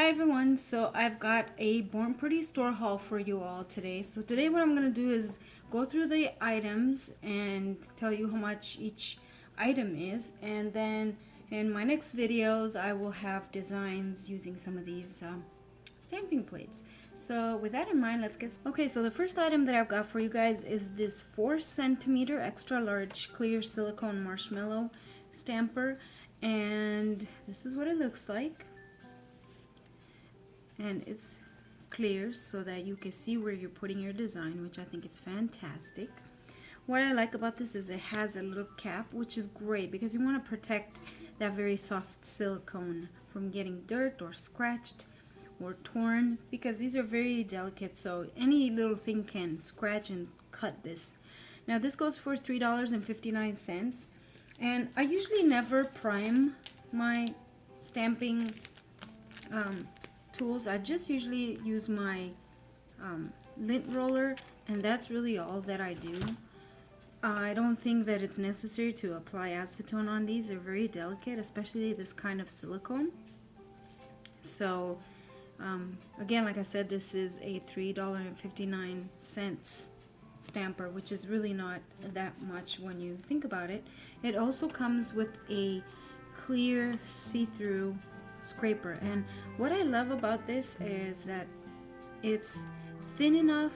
Hi everyone, so I've got a Bornprettystore haul for you all today. So today what I'm going to do is go through the items and tell you how much each item is, and then in my next videos I will have designs using some of these stamping plates. So with that in mind, let's get okay. So the first item that I've got for you guys is this 4 cm extra large clear silicone marshmallow stamper, and this is what it looks like. And it's clear so that you can see where you're putting your design, which I think is fantastic. What I like about this is it has a little cap, which is great because you want to protect that very soft silicone from getting dirt or scratched or torn, because these are very delicate, so any little thing can scratch and cut this. Now this goes for $3.59, and I usually never prime my stamping tools. I just usually use my lint roller, and that's really all that I do. I don't think that it's necessary to apply acetone on these. They're very delicate, especially this kind of silicone. So again, like I said, this is a $3.59 stamper, which is really not that much when you think about it. It also comes with a clear see-through scraper, and what I love about this is that it's thin enough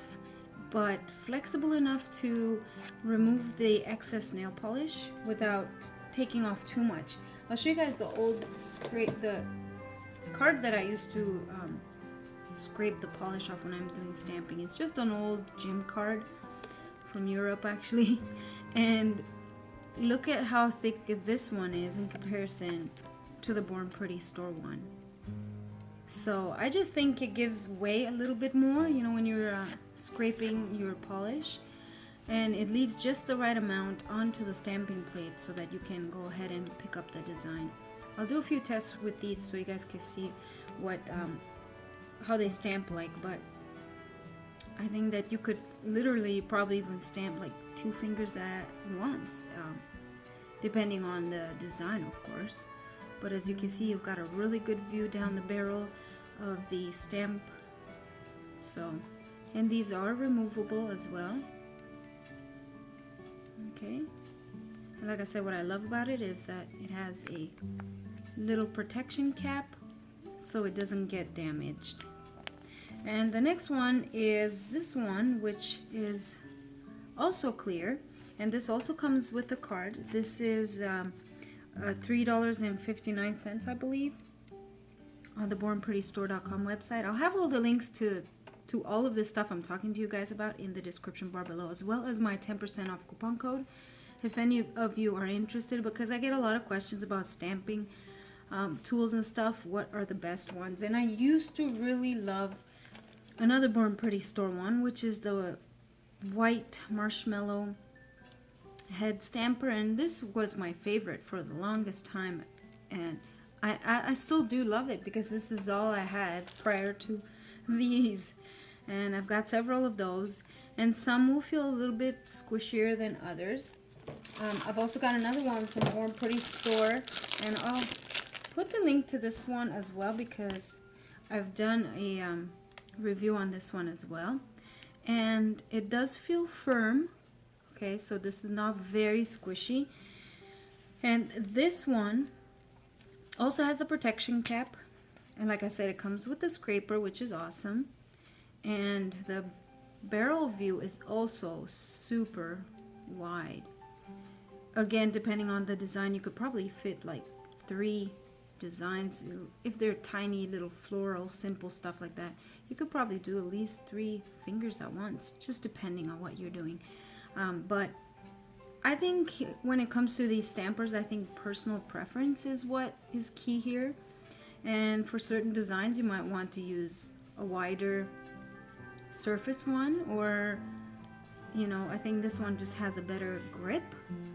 but flexible enough to remove the excess nail polish without taking off too much. I'll show you guys the the card that I used to scrape the polish off when I'm doing stamping. It's just an old gym card from Europe actually, and look at how thick this one is in comparison to the Bornprettystore one. So I just think it gives way a little bit more, you know, when you're scraping your polish, and it leaves just the right amount onto the stamping plate so that you can go ahead and pick up the design. I'll do a few tests with these so you guys can see what how they stamp like, but I think that you could literally probably even stamp like 2 fingers at once, depending on the design, of course. But as you can see, you've got a really good view down the barrel of the stamp. So, and these are removable as well. Okay, and like I said, what I love about it is that it has a little protection cap so it doesn't get damaged. And the next one is this one, which is also clear, and this also comes with a card. This is $3.59, I believe, on the bornprettystore.com website. I'll have all the links to all of this stuff I'm talking to you guys about in the description bar below, as well as my 10% off coupon code if any of you are interested, because I get a lot of questions about stamping tools and stuff. What are the best ones? And I used to really love another Bornprettystore one, which is the white marshmallow head stamper, and this was my favorite for the longest time, and I still do love it because this is all I had prior to these, and I've got several of those, and some will feel a little bit squishier than others. I've also got another one from Bornprettystore, and I'll put the link to this one as well because I've done a review on this one as well, and it does feel firm. Okay, so this is not very squishy, and this one also has the protection cap, and like I said, it comes with the scraper, which is awesome, and the barrel view is also super wide. Again, depending on the design, you could probably fit like 3 designs. If they're tiny little floral simple stuff like that, you could probably do at least 3 fingers at once, just depending on what you're doing. But I think when it comes to these stampers, I think personal preference is what is key here, and for certain designs you might want to use a wider surface one, or you know, I think this one just has a better grip,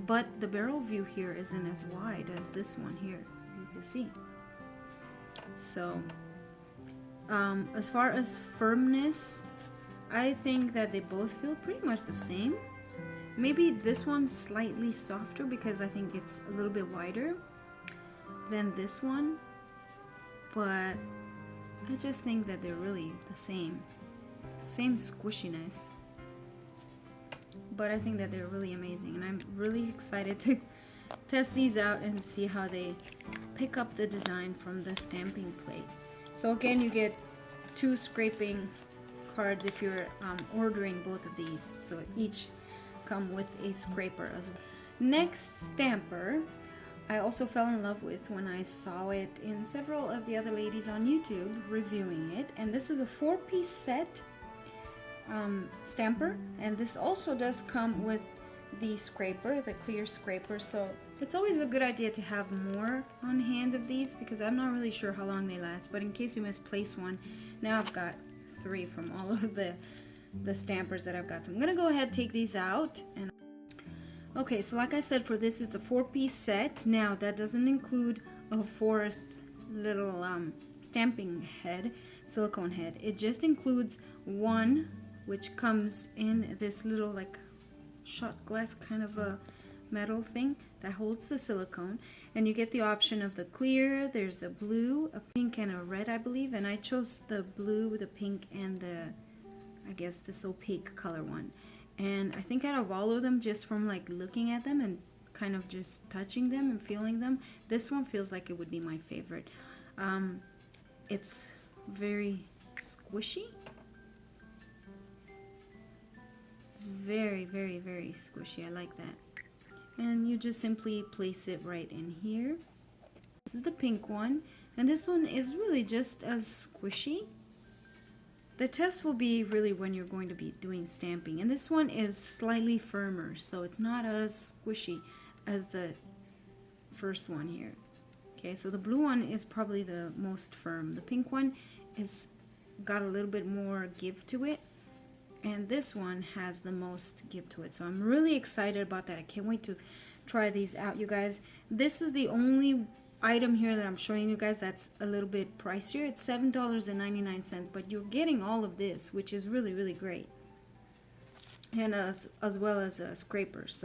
but the barrel view here isn't as wide as this one here, as you can see. So as far as firmness, I think that they both feel pretty much the same. Maybe this one's slightly softer because I think it's a little bit wider than this one, but I just think that they're really the same squishiness, but I think that they're really amazing, and I'm really excited to test these out and see how they pick up the design from the stamping plate. So again, you get 2 scraping cards if you're ordering both of these, so each come with a scraper as well. Next stamper I also fell in love with when I saw it in several of the other ladies on YouTube reviewing it, and this is a 4-piece set stamper, and this also does come with the scraper, the clear scraper, so it's always a good idea to have more on hand of these because I'm not really sure how long they last, but in case you misplace one, now I've got 3 from all of the stampers that I've got. So I'm gonna go ahead and take these out. And okay, so like I said, for this it's a 4-piece set. Now that doesn't include a 4th little stamping head, silicone head. It just includes one, which comes in this little like shot glass kind of a metal thing that holds the silicone, and you get the option of the clear. There's a blue, a pink, and a red, I believe, and I chose the blue, the pink, and the, I guess, this opaque color one. And I think out of all of them, just from like looking at them and kind of just touching them and feeling them, this one feels like it would be my favorite. It's very squishy. It's very, very, very squishy. I like that. And you just simply place it right in here. This is the pink one, and this one is really just as squishy. The test will be really when you're going to be doing stamping, and this one is slightly firmer, so it's not as squishy as the first one here. Okay, so the blue one is probably the most firm. The pink one is got a little bit more give to it, and this one has the most give to it. So I'm really excited about that. I can't wait to try these out, you guys. This is the only item here that I'm showing you guys that's a little bit pricier. It's $7.99, but you're getting all of this, which is really, really great. And as well as scrapers. So